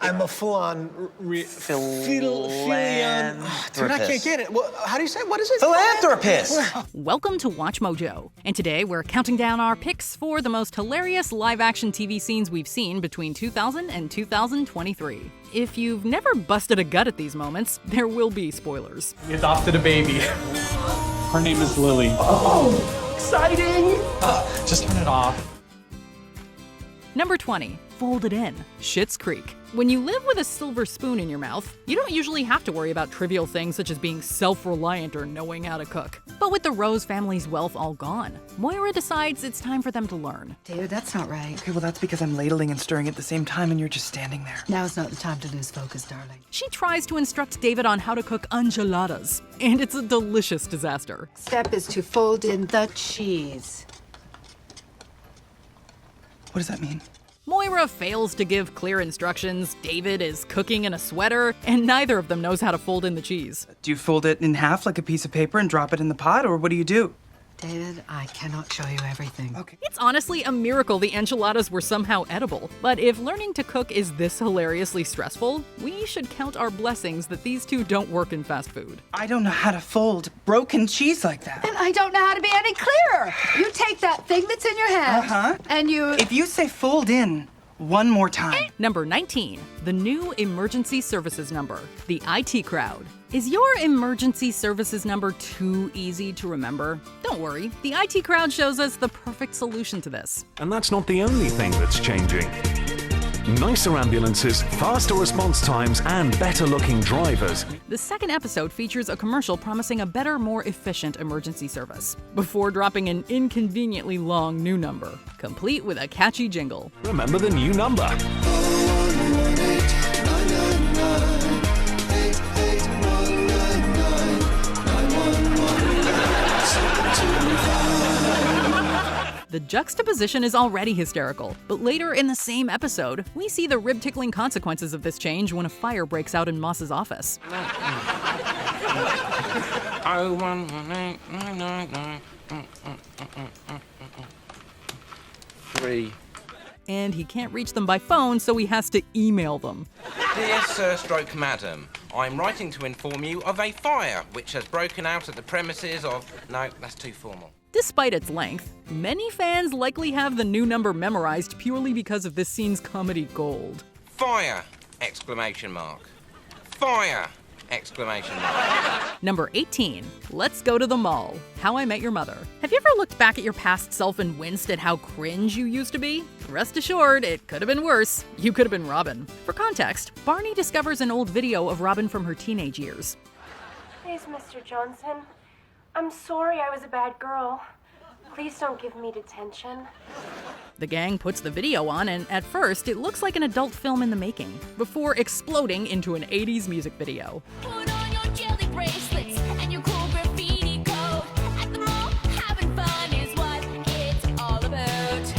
I'm a full-on philanthropist. Dude, I can't get it. How do you say it? What is it? Philanthropist! Welcome to WatchMojo, and today we're counting down our picks for the most hilarious live-action TV scenes we've seen between 2000 and 2023. If you've never busted a gut at these moments, there will be spoilers. We adopted a baby. Her name is Lily. Oh, exciting! Just turn it off. Number 20, Folded In, Schitt's Creek. When you live with a silver spoon in your mouth, you don't usually have to worry about trivial things such as being self-reliant or knowing how to cook. But with the Rose family's wealth all gone, Moira decides it's time for them to learn. David, that's not right. Okay, well, that's because I'm ladling and stirring at the same time and you're just standing there. Now's not the time to lose focus, darling. She tries to instruct David on how to cook enchiladas, and it's a delicious disaster. Step is to fold in the cheese. What does that mean? Moira fails to give clear instructions, David is cooking in a sweater, and neither of them knows how to fold in the cheese. Do you fold it in half like a piece of paper and drop it in the pot, or what do you do? David, I cannot show you everything. Okay. It's honestly a miracle the enchiladas were somehow edible. But if learning to cook is this hilariously stressful, we should count our blessings that these two don't work in fast food. I don't know how to fold broken cheese like that. And I don't know how to be any clearer. You take that thing that's in your hand, and you... If you say fold in one more time. Number 19, the new emergency services number, the IT crowd. Is your emergency services number too easy to remember? Don't worry, the IT crowd shows us the perfect solution to this. And that's not the only thing that's changing. Nicer ambulances, faster response times, and better-looking drivers. The second episode features a commercial promising a better, more efficient emergency service, before dropping an inconveniently long new number, complete with a catchy jingle. Remember the new number. The juxtaposition is already hysterical, but later in the same episode, we see the rib-tickling consequences of this change when a fire breaks out in Moss's office. Three. And he can't reach them by phone, so he has to email them. Dear Sir Stroke Madam, I'm writing to inform you of a fire which has broken out at the premises of... No, that's too formal. Despite its length, many fans likely have the new number memorized purely because of this scene's comedy gold. Fire! Exclamation mark. Fire! Exclamation mark. Number 18, Let's Go to the Mall, How I Met Your Mother. Have you ever looked back at your past self and winced at how cringe you used to be? Rest assured, it could have been worse. You could have been Robin. For context, Barney discovers an old video of Robin from her teenage years. Please, Mr. Johnson, I'm sorry I was a bad girl. Please don't give me detention. The gang puts the video on, and at first, it looks like an adult film in the making, before exploding into an 80s music video. Put on your jelly bracelets and your cool graffiti coat. At the mall, having fun is what it's all about.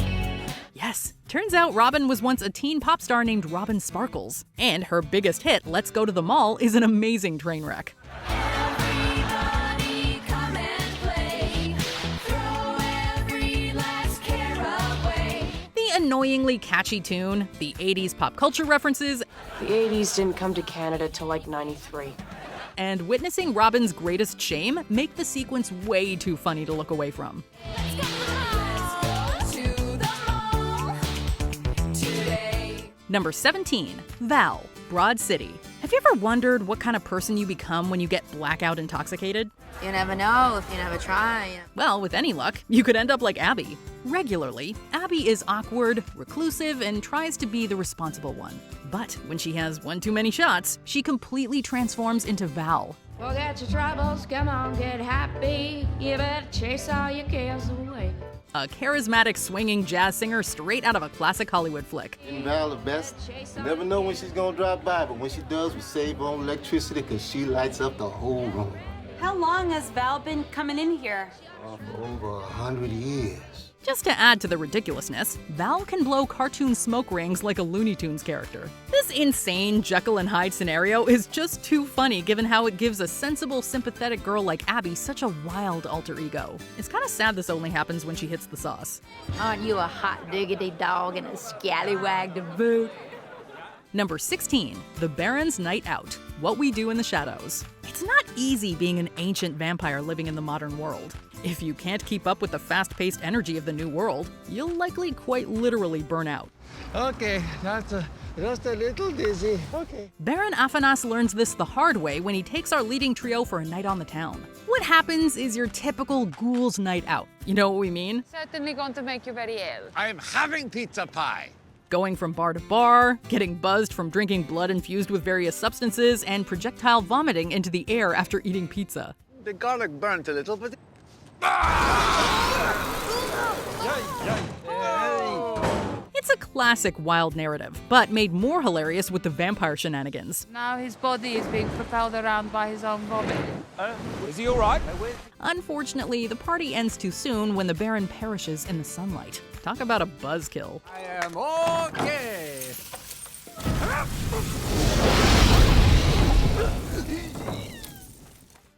Yes, turns out Robin was once a teen pop star named Robin Sparkles, and her biggest hit, Let's Go to the Mall, is an amazing train wreck. Everybody come and play. Throw every last care away. The annoyingly catchy tune, the 80s pop culture references, The 80s didn't come to Canada till like 93. and witnessing Robin's greatest shame make the sequence way too funny to look away from. Let's go to the mall today. Number 17, Val, Broad City. Have you ever wondered what kind of person you become when you get blackout intoxicated? You never know if you never try. Well, with any luck, you could end up like Abby. Regularly, Abby is awkward, reclusive, and tries to be the responsible one. But when she has one too many shots, she completely transforms into Val. Forget your troubles, come on, get happy. You better chase all your cares away. A charismatic swinging jazz singer straight out of a classic Hollywood flick. Isn't Val the best? You never know when she's gonna drop by, but when she does, we save on electricity because she lights up the whole room. How long has Val been coming in here? For over 100 years. Just to add to the ridiculousness, Val can blow cartoon smoke rings like a Looney Tunes character. This insane Jekyll and Hyde scenario is just too funny given how it gives a sensible, sympathetic girl like Abby such a wild alter ego. It's kind of sad this only happens when she hits the sauce. Aren't you a hot diggity dog and a scallywag to boot? Number 16, The Baron's Night Out, What We Do in the Shadows. It's not easy being an ancient vampire living in the modern world. If you can't keep up with the fast-paced energy of the new world, you'll likely quite literally burn out. Okay, that's just a little dizzy. Okay. Baron Afanas learns this the hard way when he takes our leading trio for a night on the town. What happens is your typical ghoul's night out. You know what we mean? Certainly going to make you very ill. I'm having pizza pie. Going from bar to bar, getting buzzed from drinking blood infused with various substances, and projectile vomiting into the air after eating pizza. The garlic burnt a little, but... It's a classic wild narrative, but made more hilarious with the vampire shenanigans. Now his body is being propelled around by his own vomit. Is he all right? Unfortunately, the party ends too soon when the Baron perishes in the sunlight. Talk about a buzzkill. I am okay.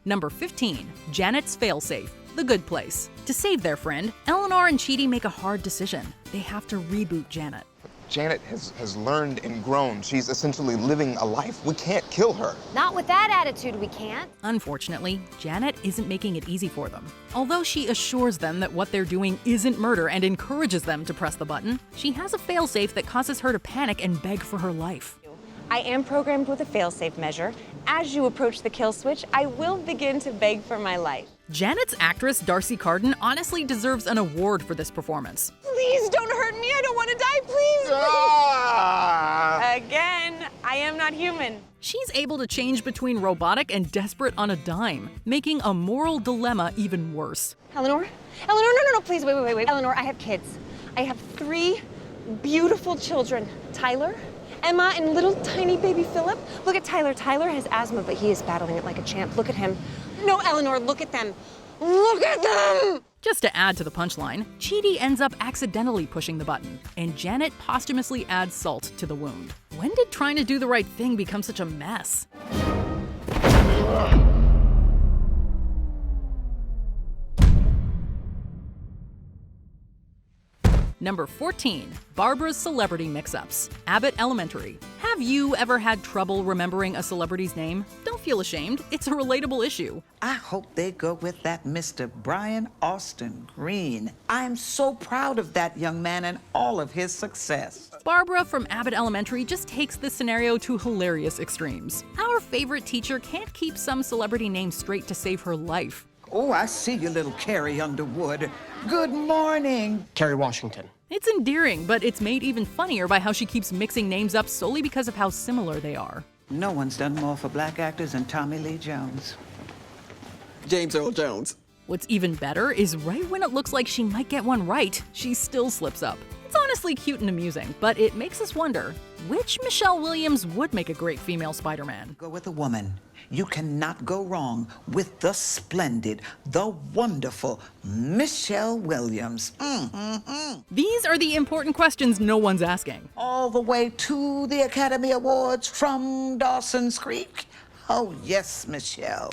Number 15, Janet's Failsafe, The Good Place. To save their friend, Eleanor and Chidi make a hard decision. They have to reboot Janet. Janet has learned and grown. She's essentially living a life. We can't kill her. Not with that attitude, we can't. Unfortunately, Janet isn't making it easy for them. Although she assures them that what they're doing isn't murder and encourages them to press the button, she has a failsafe that causes her to panic and beg for her life. I am programmed with a failsafe measure. As you approach the kill switch, I will begin to beg for my life. Janet's actress, Darcy Carden, honestly deserves an award for this performance. Please don't hurt me. I don't want to die. Please. Ah! Again, I am not human. She's able to change between robotic and desperate on a dime, making a moral dilemma even worse. Eleanor? Eleanor, no, please, wait. Eleanor, I have kids. I have 3 beautiful children. Tyler, Emma, and little tiny baby Philip. Look at Tyler. Tyler has asthma, but he is battling it like a champ. Look at him. No, Eleanor, look at them. Look at them! Just to add to the punchline, Chidi ends up accidentally pushing the button, and Janet posthumously adds salt to the wound. When did trying to do the right thing become such a mess? Number 14, Barbara's Celebrity Mix-Ups, Abbott Elementary. Have you ever had trouble remembering a celebrity's name? Don't feel ashamed, it's a relatable issue. I hope they go with that Mr. Brian Austin Green. I am so proud of that young man and all of his success. Barbara from Abbott Elementary just takes this scenario to hilarious extremes. Our favorite teacher can't keep some celebrity name straight to save her life. Oh, I see you, little Carrie Underwood. Good morning. Kerry Washington. It's endearing, but it's made even funnier by how she keeps mixing names up solely because of how similar they are. No one's done more for black actors than Tommy Lee Jones. James Earl Jones. What's even better is right when it looks like she might get one right, she still slips up. It's honestly cute and amusing, but it makes us wonder, which Michelle Williams would make a great female Spider-Man? Go with a woman. You cannot go wrong with the splendid, the wonderful Michelle Williams. These are the important questions no one's asking. All the way to the Academy Awards from Dawson's Creek. Oh, yes, Michelle.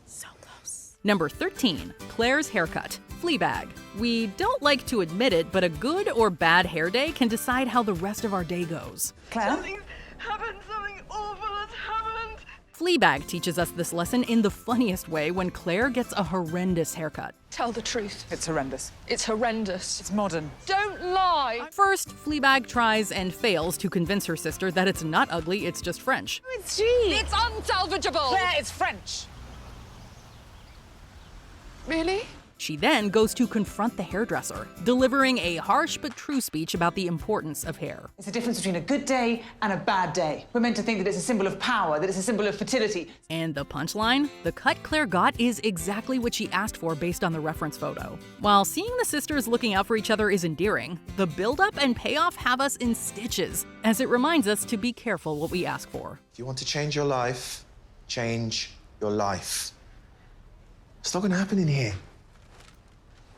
So close. Number 13, Claire's Haircut, Fleabag. We don't like to admit it, but a good or bad hair day can decide how the rest of our day goes. Claire? Something awful has happened. Fleabag teaches us this lesson in the funniest way when Claire gets a horrendous haircut. Tell the truth. It's horrendous. It's horrendous. It's modern. Don't lie. First, Fleabag tries and fails to convince her sister that it's not ugly, it's just French. It's cheap. It's unsalvageable. Claire, it's French. Really? She then goes to confront the hairdresser, delivering a harsh but true speech about the importance of hair. It's the difference between a good day and a bad day. We're meant to think that it's a symbol of power, that it's a symbol of fertility. And the punchline? The cut Claire got is exactly what she asked for based on the reference photo. While seeing the sisters looking out for each other is endearing, the build-up and payoff have us in stitches, as it reminds us to be careful what we ask for. If you want to change your life, change your life. It's not going to happen in here.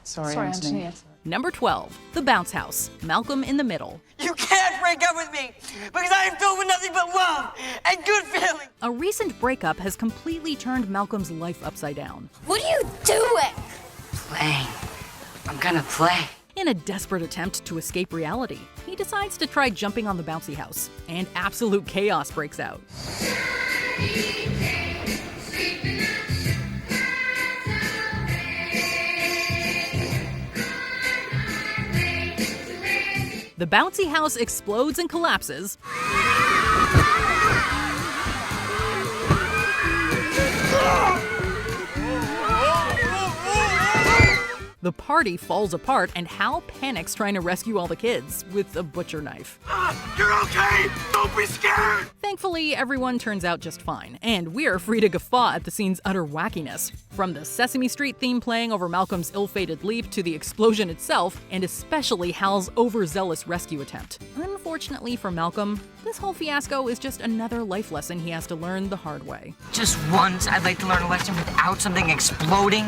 Sorry, Anthony. Yes. Number 12, The Bounce House, Malcolm in the Middle. You can't break up with me because I am filled with nothing but love and good feelings. A recent breakup has completely turned Malcolm's life upside down. What are you doing? Playing. I'm gonna play. In a desperate attempt to escape reality, he decides to try jumping on the bouncy house, and absolute chaos breaks out. The bouncy house explodes and collapses. The party falls apart, and Hal panics trying to rescue all the kids with a butcher knife. You're okay! Don't be scared! Thankfully, everyone turns out just fine, and we're free to guffaw at the scene's utter wackiness. From the Sesame Street theme playing over Malcolm's ill-fated leap to the explosion itself, and especially Hal's overzealous rescue attempt. Unfortunately for Malcolm, this whole fiasco is just another life lesson he has to learn the hard way. Just once, I'd like to learn a lesson without something exploding.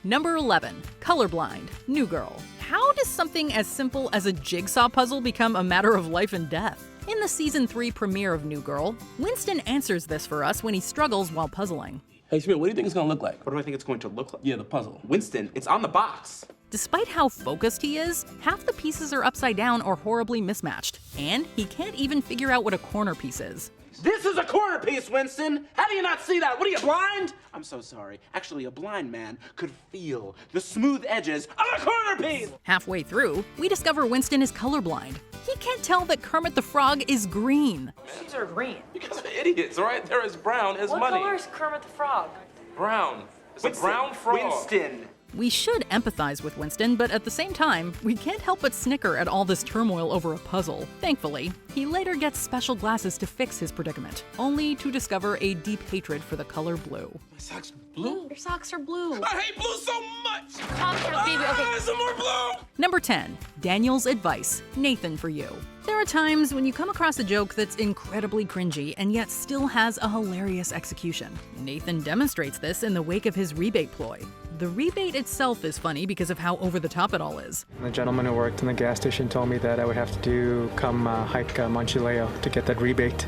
Number 11. Colorblind. New Girl. How does something as simple as a jigsaw puzzle become a matter of life and death? In the Season 3 premiere of New Girl, Winston answers this for us when he struggles while puzzling. Hey, Smith, what do you think it's gonna look like? What do I think it's going to look like? Yeah, the puzzle. Winston, it's on the box. Despite how focused he is, half the pieces are upside down or horribly mismatched, and he can't even figure out what a corner piece is. This is a corner piece, Winston! How do you not see that? What are you, blind? I'm so sorry. Actually, a blind man could feel the smooth edges of a corner piece! Halfway through, we discover Winston is colorblind. He can't tell that Kermit the Frog is green. These are green. Because of idiots, all right? They're as brown as What money. color is Kermit the Frog? Brown. It's a brown frog. Winston! We should empathize with Winston, but at the same time, we can't help but snicker at all this turmoil over a puzzle. Thankfully, he later gets special glasses to fix his predicament, only to discover a deep hatred for the color blue. My socks blue? Your socks are blue. I hate blue so much! Calm down, baby. Okay. Some more blue! Number 10. Daniel's advice. Nathan for you. There are times when you come across a joke that's incredibly cringy and yet still has a hilarious execution. Nathan demonstrates this in the wake of his rebate ploy. The rebate itself is funny because of how over-the-top it all is. The gentleman who worked in the gas station told me that I would have to come hike Montchileo to get that rebate.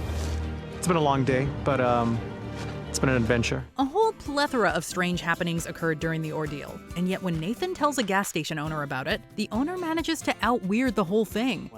It's been a long day, but it's been an adventure. A whole plethora of strange happenings occurred during the ordeal, and yet when Nathan tells a gas station owner about it, the owner manages to out-weird the whole thing.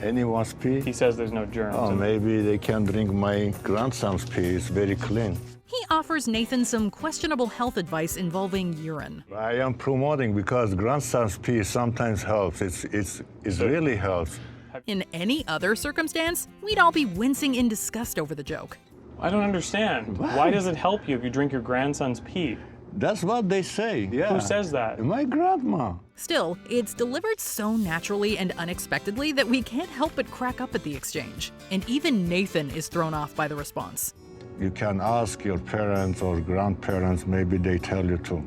Anyone's pee? He says there's no germs. Oh, maybe they can drink my grandson's pee. It's very clean. He offers Nathan some questionable health advice involving urine. I am promoting because grandson's pee sometimes helps. It really helps. In any other circumstance, we'd all be wincing in disgust over the joke. I don't understand. Why does it help you if you drink your grandson's pee? That's what they say, yeah. Who says that? My grandma. Still, it's delivered so naturally and unexpectedly that we can't help but crack up at the exchange. And even Nathan is thrown off by the response. You can ask your parents or grandparents, maybe they tell you too.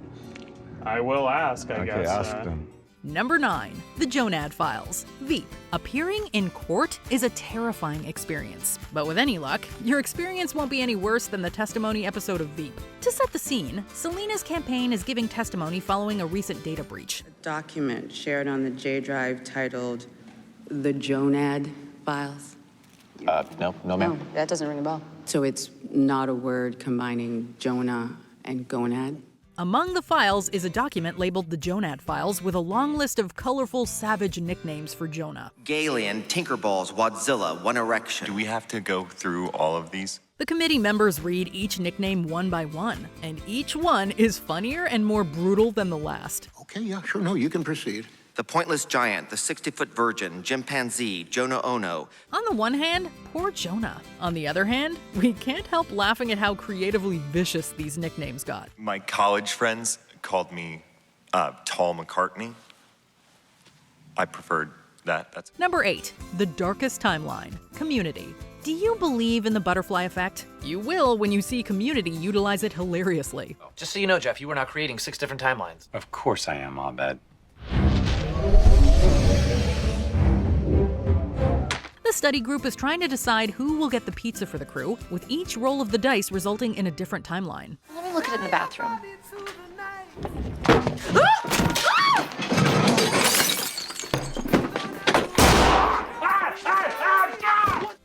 I will ask, I guess. Okay, ask them. Number 9. The Jonah Files. Veep. Appearing in court is a terrifying experience. But with any luck, your experience won't be any worse than the testimony episode of Veep. To set the scene, Selena's campaign is giving testimony following a recent data breach. A document shared on the J Drive titled The Jonah Files. No, ma'am. That doesn't ring a bell. So it's not a word combining Jonah and gonad? Among the files is a document labeled the Jonah Files with a long list of colorful, savage nicknames for Jonah. Galian, Tinkerballs, Wadzilla, One Erection. Do we have to go through all of these? The committee members read each nickname one by one, and each one is funnier and more brutal than the last. Okay, yeah, sure, no, you can proceed. The Pointless Giant, the 60-Foot Virgin, Chimpanzee, Jonah Ono. On the one hand, poor Jonah. On the other hand, we can't help laughing at how creatively vicious these nicknames got. My college friends called me Tall McCartney. I preferred that. That's Number 8. The Darkest Timeline. Community. Do you believe in the butterfly effect? You will when you see Community utilize it hilariously. Just so you know, Jeff, you are now creating 6 different timelines. Of course I am, Abed. The study group is trying to decide who will get the pizza for the crew, with each roll of the dice resulting in a different timeline. Let me look at it in the bathroom.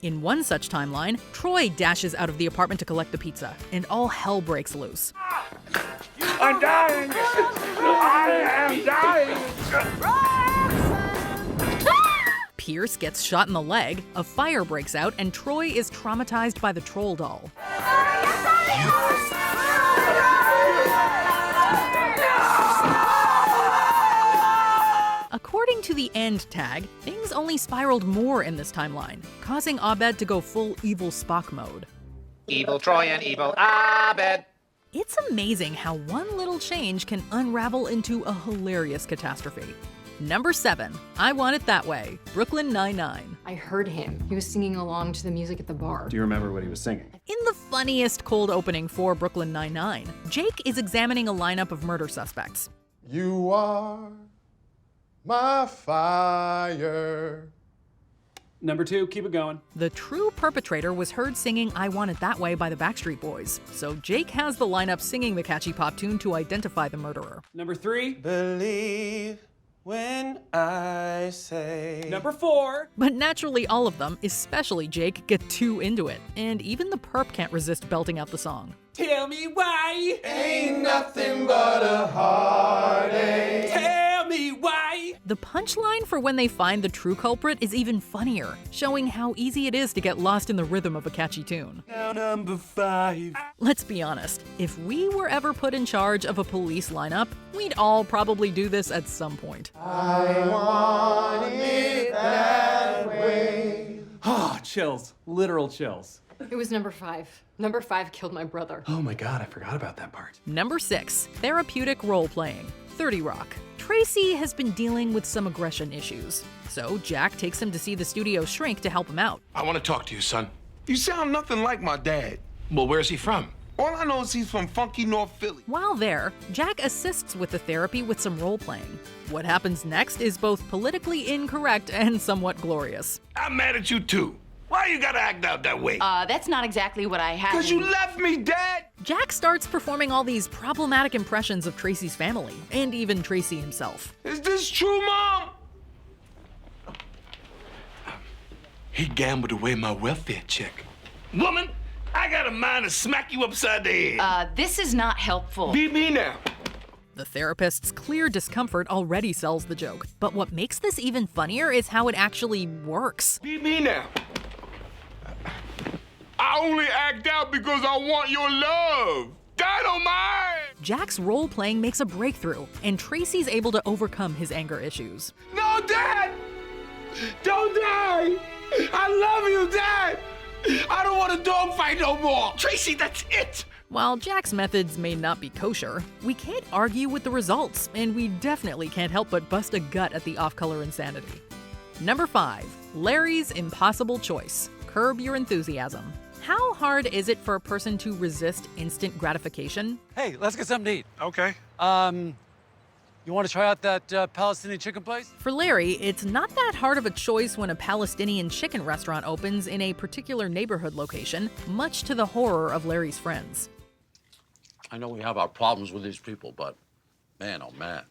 In one such timeline, Troy dashes out of the apartment to collect the pizza, and all hell breaks loose. I'm dying! I am dying! Pierce gets shot in the leg, a fire breaks out, and Troy is traumatized by the troll doll. According to the end tag, things only spiraled more in this timeline, causing Abed to go full evil Spock mode. Evil Troy and evil Abed. It's amazing how one little change can unravel into a hilarious catastrophe. Number 7, I Want It That Way, Brooklyn Nine-Nine. I heard him. He was singing along to the music at the bar. Do you remember what he was singing? In the funniest cold opening for Brooklyn Nine-Nine, Jake is examining a lineup of murder suspects. You are my fire. Number 2, keep it going. The true perpetrator was heard singing I Want It That Way by the Backstreet Boys, so Jake has the lineup singing the catchy pop tune to identify the murderer. Number 3, believe when I say. Number 4. But naturally all of them, especially Jake, get too into it, and even the perp can't resist belting out the song. Tell me why. Ain't nothing but a heartache. Tell me why. The punchline for when they find the true culprit is even funnier, showing how easy it is to get lost in the rhythm of a catchy tune. Now number 5. Let's be honest, if we were ever put in charge of a police lineup, we'd all probably do this at some point. I want it that way. Oh, chills. Literal chills. It was number 5. Number 5 killed my brother. Oh my God, I forgot about that part. Number 6, therapeutic role-playing, 30 Rock. Tracy has been dealing with some aggression issues, so Jack takes him to see the studio shrink to help him out. I want to talk to you, son. You sound nothing like my dad. Well, where's he from? All I know is he's from funky North Philly. While there, Jack assists with the therapy with some role-playing. What happens next is both politically incorrect and somewhat glorious. I'm mad at you, too. Why you gotta act out that way? That's not exactly what I had. 'Cause you left me, Dad! Jack starts performing all these problematic impressions of Tracy's family, and even Tracy himself. Is this true, Mom? He gambled away my welfare check. Woman, I got a mind to smack you upside the head. This is not helpful. Beat me now. The therapist's clear discomfort already sells the joke, but what makes this even funnier is how it actually works. Beat me now. I only act out because I want your love. Dynamite! Jack's role-playing makes a breakthrough, and Tracy's able to overcome his anger issues. No, Dad! Don't die! I love you, Dad! I don't want a dogfight no more! Tracy, that's it! While Jack's methods may not be kosher, we can't argue with the results, and we definitely can't help but bust a gut at the off-color insanity. Number 5, Larry's Impossible Choice, Curb Your Enthusiasm. How hard is it for a person to resist instant gratification? Hey, let's get something to eat. Okay. You want to try out that Palestinian chicken place? For Larry, it's not that hard of a choice when a Palestinian chicken restaurant opens in a particular neighborhood location, much to the horror of Larry's friends. I know we have our problems with these people, but man, oh man,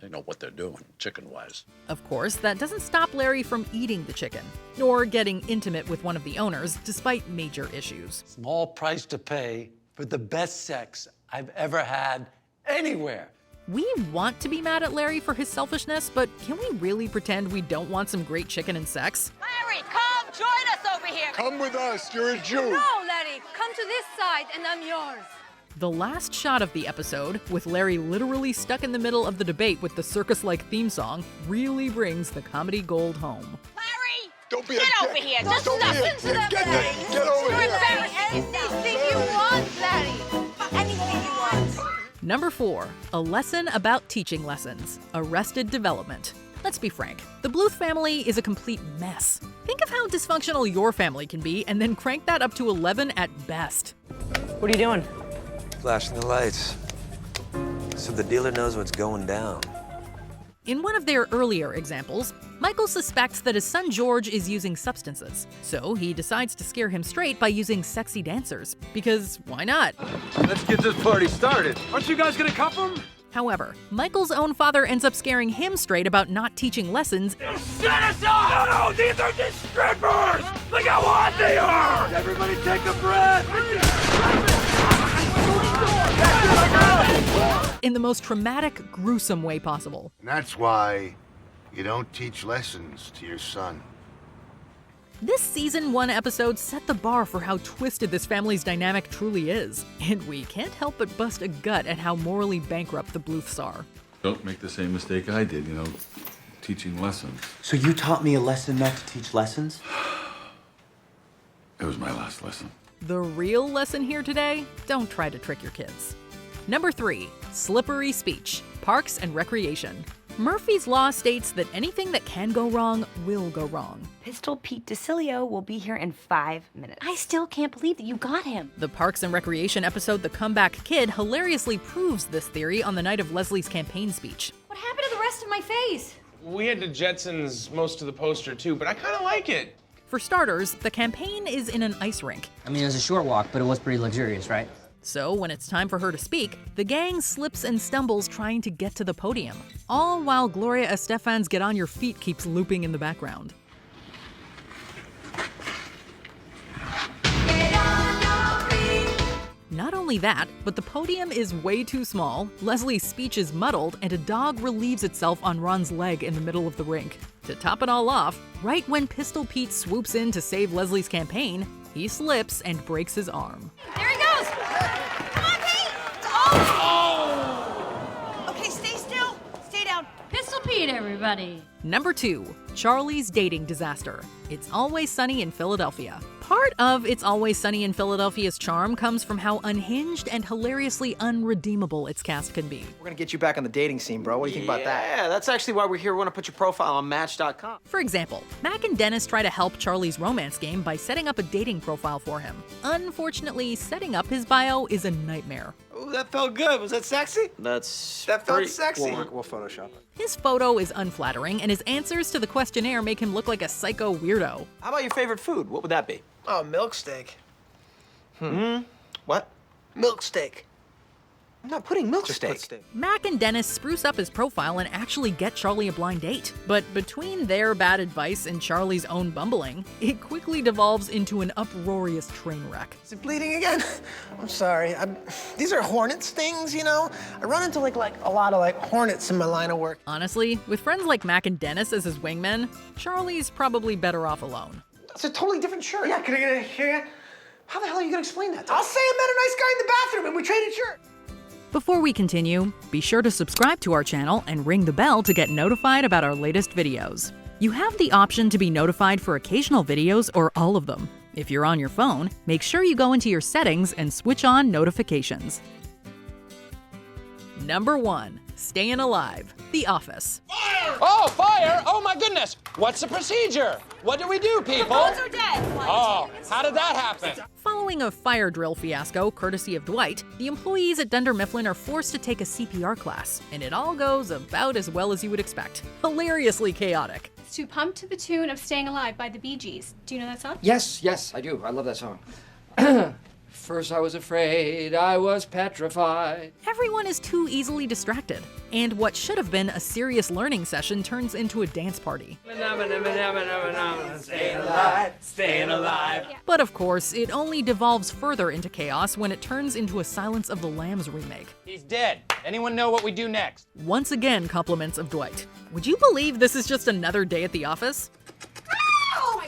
they know what they're doing, chicken-wise. Of course, that doesn't stop Larry from eating the chicken, nor getting intimate with one of the owners, despite major issues. Small price to pay for the best sex I've ever had anywhere. We want to be mad at Larry for his selfishness, but can we really pretend we don't want some great chicken and sex? Larry, come join us over here. Come with us, you're a Jew. No, Larry, come to this side and I'm yours. The last shot of the episode, with Larry literally stuck in the middle of the debate with the circus-like theme song, really brings the comedy gold home. Larry! Don't be Get a over here! No, Just don't be listen to them, Larry! Get over You're here! embarrassing! Anything you want, Larry! Anything you want! Number 4, a lesson about teaching lessons, Arrested Development. Let's be frank, the Bluth family is a complete mess. Think of how dysfunctional your family can be, and then crank that up to 11 at best. What are you doing? Flashing the lights, so the dealer knows what's going down. In one of their earlier examples, Michael suspects that his son George is using substances, so he decides to scare him straight by using sexy dancers, because why not? Let's get this party started. Aren't you guys gonna cuff him? However, Michael's own father ends up scaring him straight about not teaching lessons. Shut us up! No, these are just strippers! Look how hot they are! Everybody take a breath! In the most traumatic, gruesome way possible. And that's why You don't teach lessons to your son. This season 1 episode set the bar for how twisted this family's dynamic truly is, and we can't help but bust a gut at how morally bankrupt the Bluths are. Don't make the same mistake I did, teaching lessons. So you taught me a lesson not to teach lessons? It was my last lesson. The real lesson here today? Don't try to trick your kids. Number 3, slippery speech, parks and recreation. Murphy's Law states that anything that can go wrong will go wrong. Pistol Pete DeCilio will be here in 5 minutes. I still can't believe that you got him. The Parks and Recreation episode The Comeback Kid hilariously proves this theory on the night of Leslie's campaign speech. What happened to the rest of my face? We had to Jetsons most of the poster too, but I kind of like it. For starters, the campaign is in an ice rink. I mean, it was a short walk, but it was pretty luxurious, right? So when it's time for her to speak, the gang slips and stumbles trying to get to the podium, all while Gloria Estefan's Get On Your Feet keeps looping in the background. Not only that, but the podium is way too small, Leslie's speech is muddled, and a dog relieves itself on Ron's leg in the middle of the rink. To top it all off, right when Pistol Pete swoops in to save Leslie's campaign, he slips and breaks his arm. There he goes! Come on, Pete! Oh! Okay, stay still. Stay down. Pistol Pete, everybody. Number 2, Charlie's dating disaster. It's Always Sunny in Philadelphia. Part of It's Always Sunny in Philadelphia's charm comes from how unhinged and hilariously unredeemable its cast can be. We're gonna get you back on the dating scene, bro. What do you think about that? Yeah, that's actually why we're here. We want to put your profile on Match.com. For example, Mac and Dennis try to help Charlie's romance game by setting up a dating profile for him. Unfortunately, setting up his bio is a nightmare. Ooh, that felt good. Was that sexy? That felt sexy. We'll Photoshop it. His photo is unflattering, and his answers to the questionnaire make him look like a psycho weirdo. How about your favorite food? What would that be? Oh, milk steak. What? Milk steak. I'm not putting milk steak. Mac and Dennis spruce up his profile and actually get Charlie a blind date. But between their bad advice and Charlie's own bumbling, it quickly devolves into an uproarious train wreck. Is it bleeding again? I'm sorry. These are hornet stings, I run into like a lot of hornets in my line of work. Honestly, with friends like Mac and Dennis as his wingmen, Charlie's probably better off alone. It's a totally different shirt. Yeah, can I get a hair? How the hell are you gonna explain that? I'll say I met a nice guy in the bathroom and we traded shirts. Before we continue, be sure to subscribe to our channel and ring the bell to get notified about our latest videos. You have the option to be notified for occasional videos or all of them. If you're on your phone, make sure you go into your settings and switch on notifications. Number 1, Staying Alive, The Office. Fire! Oh, fire! Oh my goodness! What's the procedure? What do we do, people? The phones are dead. Oh, how did that happen? Following a fire drill fiasco, courtesy of Dwight, the employees at Dunder Mifflin are forced to take a CPR class, and it all goes about as well as you would expect. Hilariously chaotic. It's to Pump to the Tune of Staying Alive by the Bee Gees. Do you know that song? Yes, I do. I love that song. First I was afraid, I was petrified. Everyone is too easily distracted, and what should have been a serious learning session turns into a dance party. Staying alive, staying alive. But of course, it only devolves further into chaos when it turns into a Silence of the Lambs remake. He's dead. Anyone know what we do next? Once again, compliments of Dwight. Would you believe this is just another day at the office?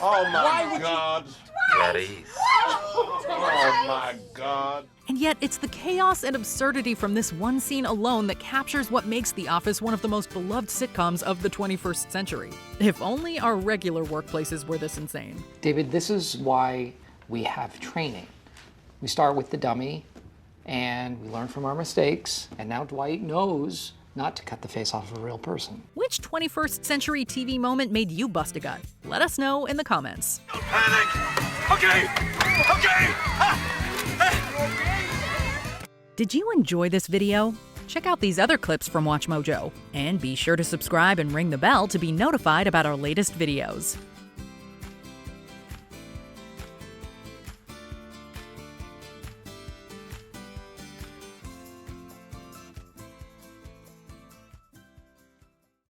Oh my God. At ease. Oh my God. And yet, it's the chaos and absurdity from this one scene alone that captures what makes The Office one of the most beloved sitcoms of the 21st century. If only our regular workplaces were this insane. David, this is why we have training. We start with the dummy, and we learn from our mistakes, and now Dwight knows not to cut the face off of a real person. Which 21st century TV moment made you bust a gut? Let us know in the comments. Don't panic! Okay! Did you enjoy this video? Check out these other clips from WatchMojo, and be sure to subscribe and ring the bell to be notified about our latest videos.